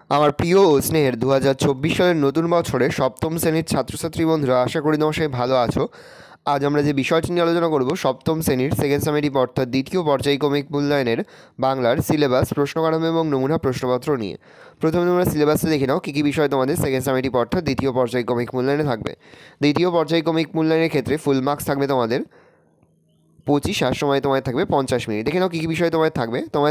আমার প্রিয় ও স্নেহের 2024 সালের নতুন বছরে সপ্তম শ্রেণীর ছাত্রছাত্রী বন্ধুরা, আশা করি তোমার সবাই ভালো আছো। আজ আমরা যে বিষয়টি নিয়ে আলোচনা করব, সপ্তম শ্রেণীর সেকেন্ড সামেটিভ অর্থাৎ দ্বিতীয় পর্যায়ক্রমিক মূল্যায়নের বাংলার সিলেবাস, প্রশ্নকাঠামো এবং নমুনা প্রশ্নপত্র নিয়ে। প্রথমে তোমরা সিলেবাসে দেখে নাও কী কী বিষয় তোমাদের সেকেন্ড সামেটিভ অর্থাৎ দ্বিতীয় পর্যায়ক্রমিক মূল্যায়নে থাকবে। দ্বিতীয় পর্যায়ক্রমিক মূল্যায়নের ক্ষেত্রে ফুল মার্কস থাকবে তোমাদের 25, আর সময় তোমায় থাকবে 50 মিনিট। দেখে নাও কী কী বিষয় তোমায়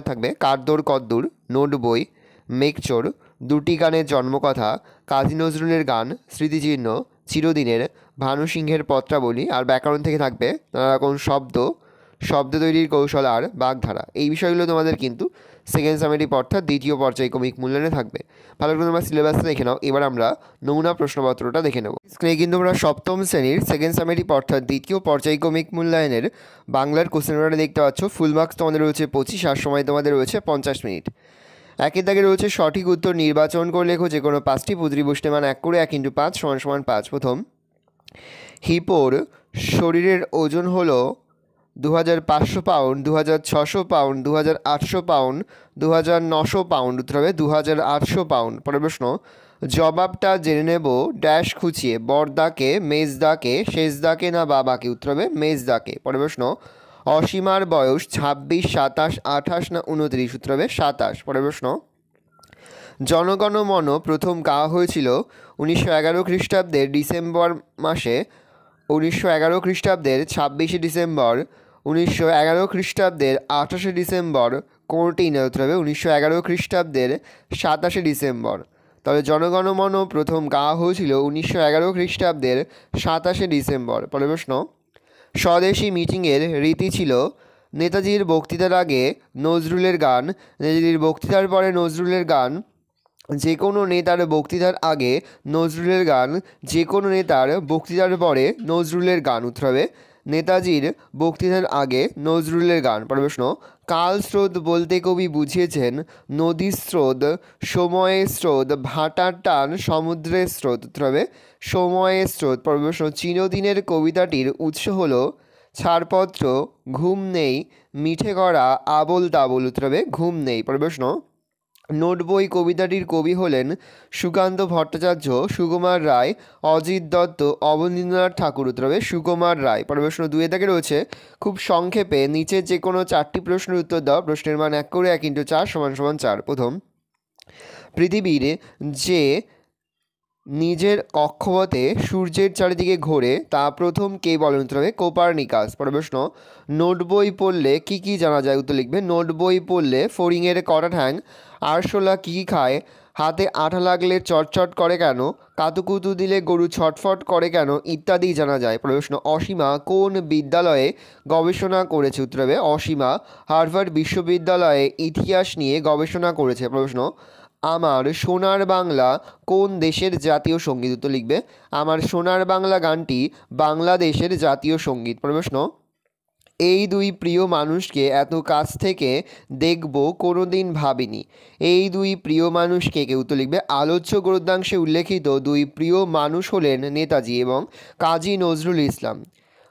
থাকবে কারদোর কদ্দুর, নোট বই, মেঘচোর, দুটি গানের জন্মকথা, কাজী নজরুলের গান, স্মৃতিচিহ্ন, চিরদিনের, ভানু সিংহের পত্রাবলী। আর ব্যাকরণ থেকে থাকবে নানা রকম শব্দ তৈরির কৌশল আর বাগধারা। এই বিষয়গুলো তোমাদের কিন্তু সেকেন্ড সামেটিভ অর্থাৎ দ্বিতীয় পর্যায়ক্রমিক মূল্যায়নে থাকবে। ভালো করে তোমরা সিলেবাসটা দেখে নাও। এবার আমরা নমুনা প্রশ্নপত্রটা দেখে নেব। স্ক্রিনে কিন্তু আমরা সপ্তম শ্রেণীর সেকেন্ড সামেটিভ অর্থাৎ দ্বিতীয় পর্যায়ক্রমিক মূল্যায়নের বাংলার কোশ্চেন পেপারটা দেখতে পাচ্ছ। ফুল মার্কস তোমাদের রয়েছে 25, আর সময় তোমাদের রয়েছে 50 মিনিট। একের দাগে রয়েছে সঠিক উত্তর নির্বাচন করে লেখো যে কোনো 5টি পুঁথিবুষ্টের মান 1 করে 1 × 5 = 5। প্রথম, হিপোর শরীরের ওজন হলো 2500 পাউন্ড, 2600 পাউন্ড, 2800 পাউন্ড, 2900 পাউন্ড। উত্তর হবে 2800 পাউন্ড। পরের প্রশ্ন, জবাবটা জেনে নেব ড্যাশ খুঁচিয়ে, বড়দাকে, মেজদাকে, শেষদাকে না বাবাকে। উত্তর হবে মেজদাকে। পরের প্রশ্ন, অসীমার বয়স 26, 27, 28 না 29। উত্তর হবে 27। পরের প্রশ্ন, জনগণমন প্রথম গাওয়া হয়েছিল 1911 খ্রিস্টাব্দের ডিসেম্বর মাসে, 1911 খ্রিস্টাব্দের 26শে ডিসেম্বর, 1911 খ্রিস্টাব্দের 28শে ডিসেম্বর, কোনটি না। উত্তর হবে 1911 খ্রিস্টাব্দের 27শে ডিসেম্বর। তবে জনগণমন প্রথম গাওয়া হয়েছিল 1911 খ্রিস্টাব্দের 27শে ডিসেম্বর। পরের প্রশ্ন, স্বদেশী মিটিংয়ের রীতি ছিল নেতাজির বক্তৃতার আগে নজরুলের গান, নেতাজির বক্তৃতার পরে নজরুলের গান, যে কোনো নেতার বক্তৃতার আগে নজরুলের গান, যে কোনো নেতার বক্তৃতার পরে নজরুলের গান। উত্তর হবে নেতাজির বক্তৃতার আগে নজরুলের গান। পরের প্রশ্ন, কাল স্রোত বলতে কবি বুঝিয়েছেন নদীর স্রোত, সময়ের স্রোত, ভাটার টান, সমুদ্রের স্রোত। উত্তর হবে সময়ের স্রোত। পরের প্রশ্ন, চিরদিনের কবিতাটির উৎস হলো ছাড়পত্র, ঘুম নেই, মিঠে করা, আবোল তাবোল। উত্তর হবে ঘুম নেই। পরের প্রশ্ন, নোট বই কবিতাটির কবি হলেন সুকান্ত ভট্টাচার্য, সুকুমার রায়, অজিত দত্ত, অবনীন্দ্রনাথ ঠাকুর। উত্তর হবে সুকুমার রায়। পরের প্রশ্ন 2 থেকে রয়েছে খুব সংক্ষেপে নিচে যে কোনো 4টি প্রশ্নের উত্তর দাও। প্রশ্নের মান 1 করে 1 × 4 = 4। প্রথম, পৃথিবীর যে নিজের কক্ষপথে সূর্যের চারিদিকে ঘোরে তা প্রথম কে বলেন। উত্তর হবে কোপারনিকাস। পরের প্রশ্ন, নোট বই পড়লে কী কী জানা যায়। উত্তর লিখবে নোট বই পড়লে ফড়িংয়ের কটা ঠ্যাং, আরশোলা কী কী খায়, হাতে আঠা লাগলে চটচট করে কেন, কাতুকুতু দিলে গরু ছটফট করে কেন, ইত্যাদি জানা যায়। প্রশ্ন, অসীমা কোন বিদ্যালয়ে গবেষণা করেছে। উত্তর হবে অসীমা হার্ভার্ড বিশ্ববিদ্যালয়ে ইতিহাস নিয়ে গবেষণা করেছে। প্রশ্ন, আমার সোনার বাংলা কোন দেশের জাতীয় সঙ্গীত। উত্তর লিখবে আমার সোনার বাংলা গানটি বাংলাদেশের জাতীয় সঙ্গীত। প্রশ্ন, এই দুই প্রিয় মানুষকে এত কাছ থেকে দেখব কোনোদিন ভাবিনি। এই দুই প্রিয় মানুষকে কে। উত্তর লিখবে আলোচ্য গদ্যাংশে উল্লেখিত দুই প্রিয় মানুষ হলেন নেতাজি এবং কাজী নজরুল ইসলাম।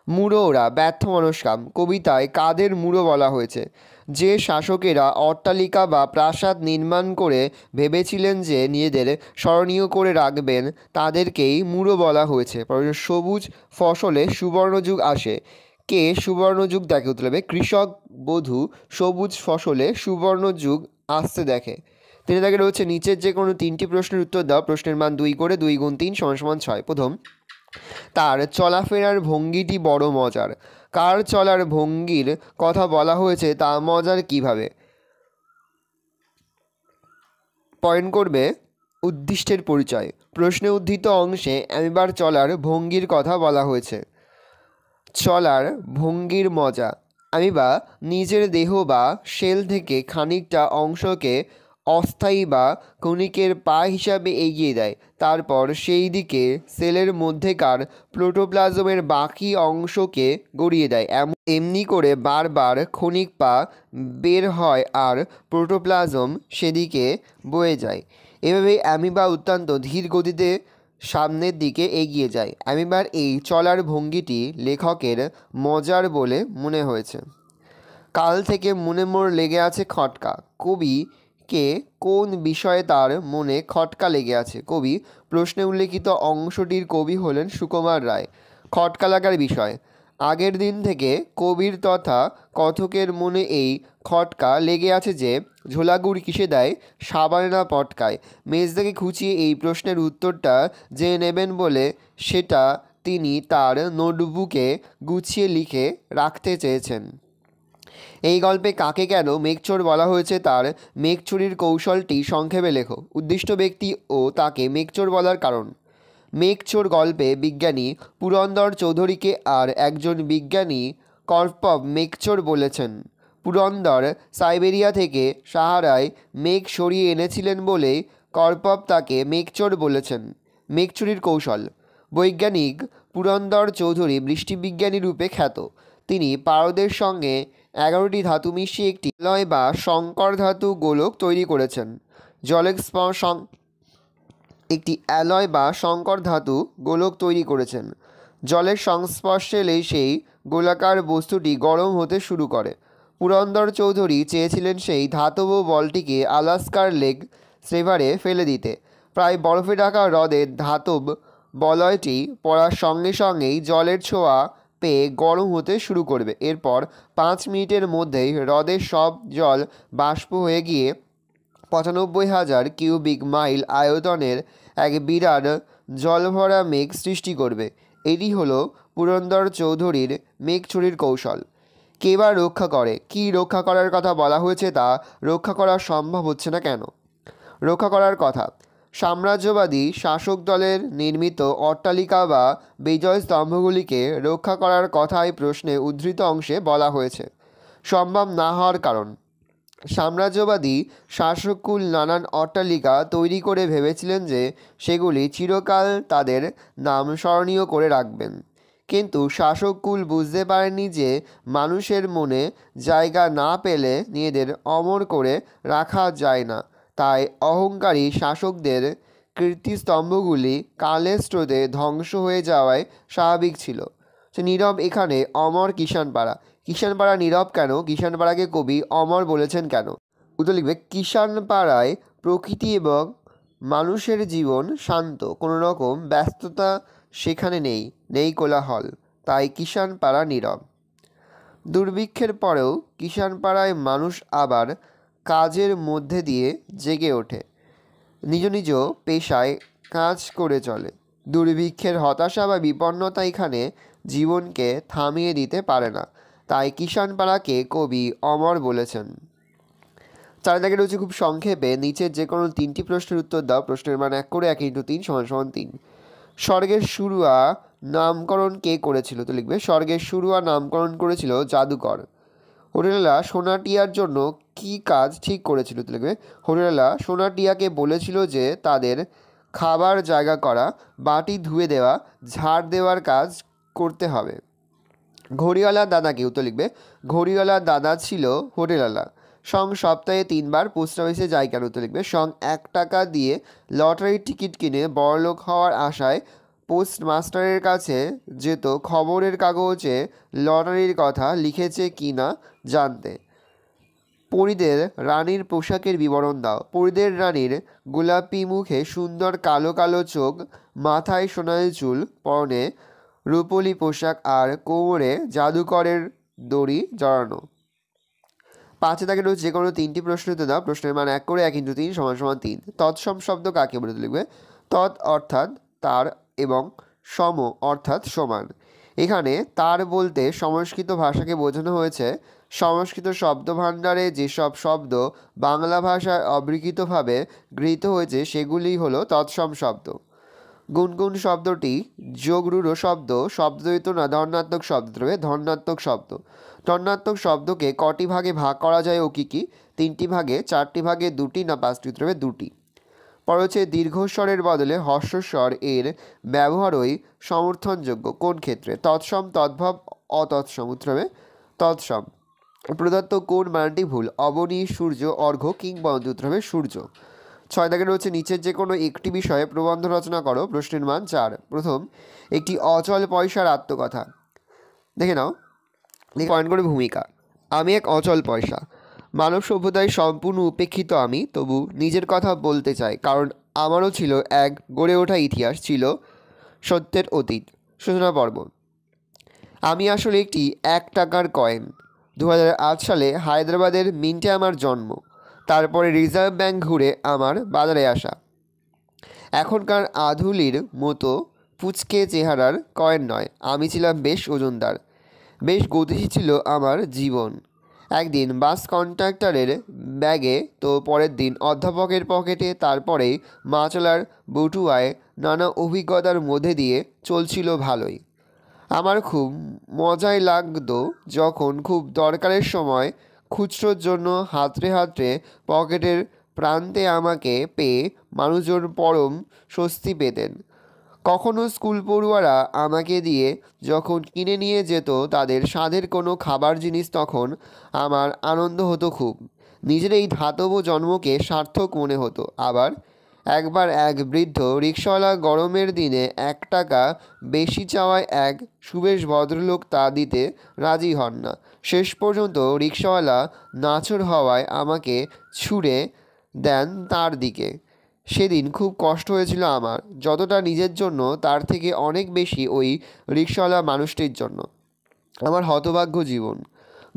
মূঢ় ওরা ব্যর্থ মনস্কাম কবিতায় কাদের মূঢ় বলা হয়েছে। যে শাসকেরা অট্টালিকা বা প্রাসাদ নির্মাণ করে ভেবেছিলেন যে নিজেদের স্মরণীয় করে রাখবেন, তাদেরকেই মূঢ় বলা হয়েছে। সবুজ ফসলে সুবর্ণযুগ আসে, কে সুবর্ণযুগ দেখে। উত্তর হবে কৃষক বধূ সবুজ ফসলে সুবর্ণযুগ আসতে দেখে। 3 দাগে রয়েছে নিচের যে কোনো 3টি প্রশ্নের উত্তর দাও। প্রশ্নের মান 2 করে 2 × 3 = 6। প্রথম, তার চলাফেরার ভঙ্গিটি বড় মজার। কার চলার ভঙ্গির কথা বলা হয়েছে তা মজার কিভাবে। পয়েন্ট করবে উদ্দিষ্টের পরিচয়। প্রশ্নে উদ্ধৃত অংশে অ্যামিবার চলার ভঙ্গির কথা বলা হয়েছে। চলার ভঙ্গির মজা, অ্যামিবা নিজের দেহ বা শেল থেকে খানিকটা অংশকে অস্থায়ী বা কণিকের পা হিসাবে এগিয়ে দেয়, তারপর সেই দিকে সেলের মধ্যেকার প্রোটোপ্লাজমের বাকি অংশকে গড়িয়ে দেয়। এমনি করে বারবার ক্ষণিক পা বের হয় আর প্রোটোপ্লাজম সেদিকে বয়ে যায়। এভাবে অ্যামিবা অত্যন্ত ধীর গতিতে সামনের দিকে এগিয়ে যায়। অ্যামিবার এই চলার ভঙ্গিটি লেখকের মজার বলে মনে হয়েছে। কাল থেকে মনে মোর লেগে আছে খটকা। কবি কে কোন বিষয়ে তার মনে খটকা লেগে আছে? কবি। প্রশ্নে উল্লেখিত অংশটির কবি হলেন সুকুমার রায়। খটকা লাগার বিষয়। আগের দিন থেকে কবির তথা কথকের মনে এই খটকা লেগে আছে যে ঝোলাগুড় কিসে দেয়, সাবানে না পটকায়। মেজদাকে খুঁচিয়ে এই প্রশ্নের উত্তরটা জেনে নেবেন বলে সেটা তিনি তার নোটবুকে গুছিয়ে লিখে রাখতে চেয়েছেন। এই গল্পে কাকে কেন মেঘচোর বলা হয়েছে তার মেঘচুরির কৌশলটি সংক্ষেপে লেখো। উদ্দিষ্ট ব্যক্তি ও তাকে মেঘচোর বলার কারণ। মেঘচোর গল্পে বিজ্ঞানী পুরন্দর চৌধুরীকে আর একজন বিজ্ঞানী কর্পভ মেঘচোর বলেছেন। পুরন্দর সাইবেরিয়া থেকে সাহারায় মেঘ সরিয়ে এনেছিলেন বলেই কর্পভ তাকে মেঘচোর বলেছেন। মেঘচুরির কৌশল। বৈজ্ঞানিক পুরন্দর চৌধুরী বৃষ্টিবিজ্ঞানী রূপে খ্যাত। তিনি পারদের সঙ্গে 11টি ধাতু মিশিয়ে একটি অ্যালয় বা সংকর ধাতু গোলক তৈরি করেছেন। জলের একটি অ্যালয় বা সংকর ধাতু গোলক তৈরি করেছেন। জলের সংস্পর্শে এলেই সেই গোলাকার বস্তুটি গরম হতে শুরু করে। পুরন্দর চৌধুরী চেয়েছিলেন সেই ধাতব বলটিকে আলাস্কার লেক সেভারে ফেলে দিতে। প্রায় বরফে ঢাকা হ্রদের ধাতব বলয়টি পড়ার সঙ্গে সঙ্গেই জলের ছোঁয়া পেয়ে গরম হতে শুরু করবে। এরপর 5 মিনিটের মধ্যেই হ্রদের সব জল বাষ্প হয়ে গিয়ে 95,000 কিউবিক মাইল আয়তনের এক বিরাট জলভরা মেঘ সৃষ্টি করবে। এটি হলো পুরন্দর চৌধুরীর মেঘচুরির কৌশল। কে বা রক্ষা করে? কি রক্ষা করার কথা বলা হয়েছে তা রক্ষা করা সম্ভব হচ্ছে না কেন? রক্ষা করার কথা। সাম্রাজ্যবাদী শাসক দলের নির্মিত অট্টালিকা বা বিজয় স্তম্ভগুলিকে রক্ষা করার কথাই প্রশ্নে উদ্ধৃত অংশে বলা হয়েছে। সম্ভব না হওয়ার কারণ। সাম্রাজ্যবাদী শাসককুল নানান অট্টালিকা তৈরি করে ভেবেছিলেন যে সেগুলি চিরকাল তাদের নাম স্মরণীয় করে রাখবেন। কিন্তু শাসককুল বুঝতে পারেননি যে মানুষের মনে জায়গা না পেলে নিজেদের অমর করে রাখা যায় না। তাই অহংকারী শাসকদের কীর্তিস্তম্ভগুলি কালের স্রোতে ধ্বংস হয়ে যাওয়াই স্বাভাবিক ছিল। সে নীরব এখানে অমর কিষাণপাড়া। কিষাণপাড়া নীরব কেন? কিষাণপাড়াকে কবি অমর বলেছেন কেন? উত্তর লিখবে, কিষাণপাড়ায় প্রকৃতি এবং মানুষের জীবন শান্ত, কোনো রকম ব্যস্ততা সেখানে নেই, নেই কোলাহল, তাই কিষাণপাড়া নীরব। দুর্ভিক্ষের পরেও কিষাণপাড়ায় মানুষ আবার কাজের মধ্যে দিয়ে জেগে ওঠে, নিজ নিজ পেশায় কাজ করে চলে। দুর্ভিক্ষের হতাশা বা বিপন্নতা এখানে জীবনকে থামিয়ে দিতে পারে না, তাই কিষাণপাড়াকে কবি অমর বলেছেন। 4 দাগে রয়েছে খুব সংক্ষেপে, নিচের যে কোনো 3টি প্রশ্নের উত্তর দাও। প্রশ্নের মান 1 করে 1 × 3 = 3। স্বর্গের শুরুয়া নামকরণ কে করেছিল? তো লিখবে, স্বর্গের শুরুয়া নামকরণ করেছিল জাদুকর। হরিলালা সোনা টিয়ার জন্য কি কাজ ঠিক করেছিল? তো লিখবে, হরিলালা সোনা টিয়াকে বলেছিল যে তাদের খাবার জায়গা করা, বাটি ধুয়ে দেওয়া, ঝাড় দেওয়ার কাজ করতে হবে। ঘড়িওয়ালার দাদা কে? উত্তর লিখবে, ঘড়িওয়ালার দাদা ছিল হরিলালা। সপ্তাহে 3 বার পোস্ট অফিসে যায় কেন? উত্তর লিখবে, 1 টাকা দিয়ে লটারির টিকিট কিনে বড়লোক হওয়ার আশায় পোস্টমাস্টারের কাছে যেত খবরের কাগজে লটারির কথা লিখেছে কি না জানতে। পরীদের রানীর পোশাকের বিবরণ দাও। পরীদের রানীর গোলাপি মুখে সুন্দর কালো কালো চোখ, মাথায় সোনালি চুল, পরনে রূপলি পোশাক আর কোমরে জাদুকরের দড়ি জড়ানো। 5 দাগে রয়েছে যে কোনো 3টি প্রশ্ন উত্তর দাও। প্রশ্নের মান 1 করে 1 × 3 = 3। তৎসম শব্দ কাকে বলে? লিখবে, তৎ অর্থাৎ তার এবং সম অর্থাৎ সমান। এখানে তার বলতে সংস্কৃত ভাষাকে বোঝানো হয়েছে। সংস্কৃত শব্দভাণ্ডারে যেসব শব্দ বাংলা ভাষায় অবিকৃতভাবে গৃহীত হয়েছে সেগুলি হলো তৎসম শব্দ। গুনগুন শব্দটি যোগরূঢ় শব্দ, শব্দযুক্ত না ধর্নাত্মক শব্দ, ধর্নাত্মক শব্দ। ধর্নাত্মক শব্দকে কটি ভাগে ভাগ করা যায় ও কী কী? 3টি ভাগে, 4টি ভাগে, 2টি না 5টি? 2টি। পর হচ্ছে দীর্ঘস্বরের বদলে হর্ষস্বর এর ব্যবহারই সমর্থনযোগ্য কোন ক্ষেত্রে? তৎসম, তদ্ভব, অতৎসম? তৎসম। প্রদত্ত কোন মানটি ভুল? অবনী, সূর্য, অর্ঘ্য কিংবা সূর্য। 6 দাগে রয়েছে নিচের যে কোনো একটি বিষয়ে প্রবন্ধ রচনা করো। প্রশ্নের মান 4। প্রথম, একটি অচল পয়সার আত্মকথা। দেখে নাও, পয়েন্ট করে ভূমিকা। আমি এক অচল পয়সা। মানব সভ্যতায় সম্পূর্ণ উপেক্ষিত আমি তবু নিজের কথা বলতে চাই, কারণ আমারও ছিল এক গড়ে ওঠা ইতিহাস, ছিল সত্যের অতীত। সূচনা পর্ব। আমি আসলে একটি 1 টাকার কয়েন। 2008 সালে হায়দ্রাবাদের মিন্টে আমার জন্ম। তারপরে রিজার্ভ ব্যাংক ঘুরে আমার বাজারে আসা। এখনকার আধুলির মতো পুচকে চেহারার কয়েন নয়, আমি ছিলাম বেশ ওজনদার। বেশ গতিশীল ছিল আমার জীবন। একদিন বাস কন্ট্রাক্টরের ব্যাগে, তো পরের দিন অধ্যাপকের পকেটে, তারপরেই মাছলার বটুয়ায়। নানা অভিজ্ঞতার মধ্যে দিয়ে চলছিল ভালোই। আমার খুব মজাই লাগতো যখন খুব দরকারের সময় খুচরোর জন্য হাতড়ে হাতড়ে পকেটের প্রান্তে আমাকে পেয়ে মানুষজন পরম স্বস্তি পেতেন। কখনো স্কুল পড়ুয়ারা আমাকে দিয়ে যখন কিনে নিয়ে যেত তাদের স্বাদের কোনো খাবার জিনিস, তখন আমার আনন্দ হতো খুব। নিজের এই ধাতব জন্মকে সার্থক মনে হতো। আবার একবার এক বৃদ্ধ রিকশাওয়ালা গরমের দিনে 1 টাকা বেশি চাওয়ায় এক সুবেশ ভদ্রলোক তা দিতে রাজি হন না। শেষ পর্যন্ত রিকশাওয়ালা নাছোড় হওয়ায় আমাকে ছুড়ে দেন তার দিকে। সেদিন খুব কষ্ট হয়েছিল আমার, যতটা নিজের জন্য তার থেকে অনেক বেশি ওই রিকশাওয়ালা মানুষটির জন্য। আমার হতভাগ্য জীবন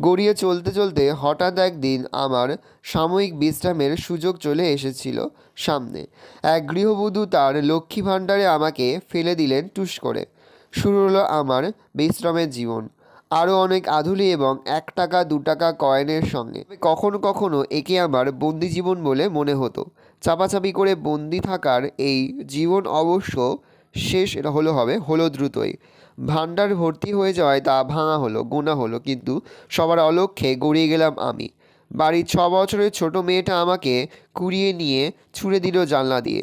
গড়িয়ে চলতে চলতে হঠাৎ একদিন আমার সাময়িক বিশ্রামের সুযোগ চলে এসেছিল সামনে। এক গৃহবধূ তার লক্ষ্মী ভাণ্ডারে আমাকে ফেলে দিলেন টুস করে। শুরু হলো আমার বিশ্রামের জীবন, আরও অনেক আধুলি এবং 1 টাকা 2 টাকা কয়েনের সঙ্গে। কখনো কখনো একে আমার বন্দি জীবন বলে মনে হতো। চাপাচাপি করে বন্দি থাকার এই জীবন অবশ্য শেষ হলো দ্রুতই। ভাণ্ডার ভর্তি হয়ে যাওয়ায় তা ভাঙা হলো, গোনা হলো, কিন্তু সবার অলক্ষ্যে গড়িয়ে গেলাম আমি। বাড়ির 6 বছরের ছোট মেয়েটা আমাকে কুড়িয়ে নিয়ে ছুঁড়ে দিল জানলা দিয়ে।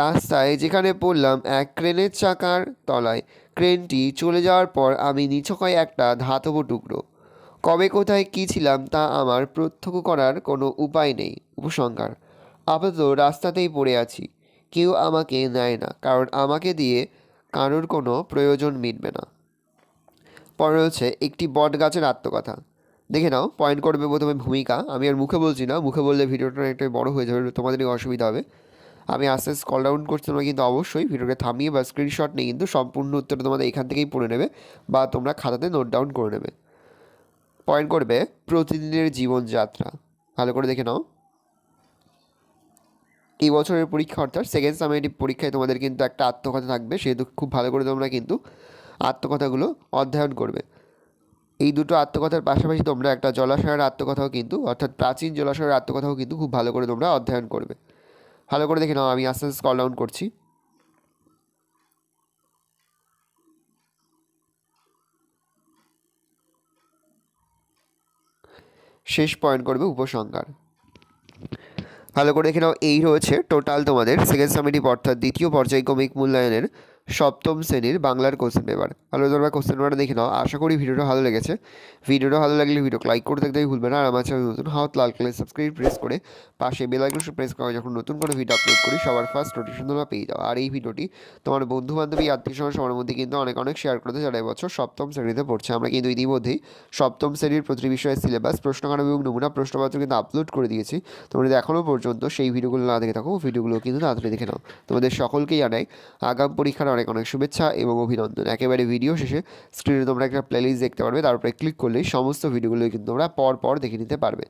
রাস্তায় যেখানে পড়লাম এক ক্রেনের চাকার তলায়। ক্রেনটি চলে যাওয়ার পর আমি নিছকই একটা ধাতব টুকরো। কবে কোথায় কী ছিলাম তা আমার প্রত্যক্ষ করার কোনো উপায় নেই। উপসংহার: আপাতত রাস্তাতেই পড়ে আছি। কেউ আমাকে নেয় না, কারণ আমাকে দিয়ে কারোর কোনো প্রয়োজন মিটবে না। পরে হচ্ছে একটি বট গাছের আত্মকথা। দেখে নাও, পয়েন্ট করবে প্রথমে ভূমিকা। আমি আর মুখে বলছি না, মুখে বললে ভিডিওটা একটু বড় হয়ে যাবে, তোমাদেরই অসুবিধা হবে। আমি আস্তে আস্তে স্ক্রল ডাউন করছি, তোমরা কিন্তু অবশ্যই ভিডিওটা থামিয়ে বা স্ক্রিনশট নিয়ে কিন্তু সম্পূর্ণ উত্তরটা তোমাদের এখান থেকেই পড়ে নেবে বা তোমরা খাতাতে নোট ডাউন করে নেবে। পয়েন্ট করবে প্রতিদিনের জীবনযাত্রা। ভালো করে দেখে নাও। এই বছরের পরীক্ষা অর্থাৎ সেকেন্ড সামেটিভ পরীক্ষায় তোমাদের কিন্তু একটা আত্মকথা থাকবে, সেহেতু খুব ভালো করে তোমরা কিন্তু আত্মকথাগুলো অধ্যয়ন করবে। এই দুটো আত্মকথার পাশাপাশি তোমরা একটা জলাশয়ের আত্মকথাও কিন্তু, অর্থাৎ প্রাচীন জলাশয়ের আত্মকথাও কিন্তু খুব ভালো করে তোমরা অধ্যয়ন করবে। ভালো করে দেখে নাও, আমি আস্তে আস্তে স্ক্রল ডাউন করছি। শেষ পয়েন্ট করবে উপসংহার। ভালো করে দেখে নাও, এই রয়েছে টোটাল তোমাদের সেকেন্ড সামেটিভ অর্থাৎ দ্বিতীয় পর্যায়ক্রমিক মূল্যায়নের 7ম শ্রেণীর বাংলার কোশ্চেন পেপার। ভালো তোমরা কোশ্চেন পেপারটা দেখে নাও। আশা করি ভিডিওটা ভালো লেগেছে। ভিডিওটা ভালো লাগলে ভিডিও লাইক করতে একদমই ভুলবে না। আর আমার চ্যানেল নতুন হাত লাল কালার সাবস্ক্রাইব প্রেস করে পাশে বেল আইকন প্রেস করে যখন নতুন কোনো ভিডিও আপলোড করি সবার ফার্স্ট নোটিফিকেশন তোমরা পেয়ে যাও। আর এই ভিডিওটি তোমার বন্ধু বান্ধবী আত্মীয় স্বজন সবার মধ্যে কিন্তু অনেক শেয়ার করতে, যারা এবছর 7ম শ্রেণীতে পড়ছে। আমরা কিন্তু ইতিমধ্যেই 7ম শ্রেণীর প্রতিটি বিষয়ের সিলেবাস, প্রশ্নকাঠামো এবং নমুনা প্রশ্নপত্র কিন্তু আপলোড করে দিয়েছি। তোমরা যদি এখনও পর্যন্ত সেই ভিডিওগুলো না দেখে থাকো, ভিডিওগুলো কিন্তু তাড়াতাড়ি দেখে নাও। তোমাদের সকলকেই জানাই আগাম পরীক্ষার অনেক শুভেচ্ছা এবং অভিনন্দন। একেবারে ভিডিও শেষে স্ক্রিনে তোমরা একটা প্লেলিস্ট দেখতে পারবে, তারপরে ক্লিক করলেই সমস্ত ভিডিওগুলো কিন্তু তোমরা পর দেখে নিতে পারবে।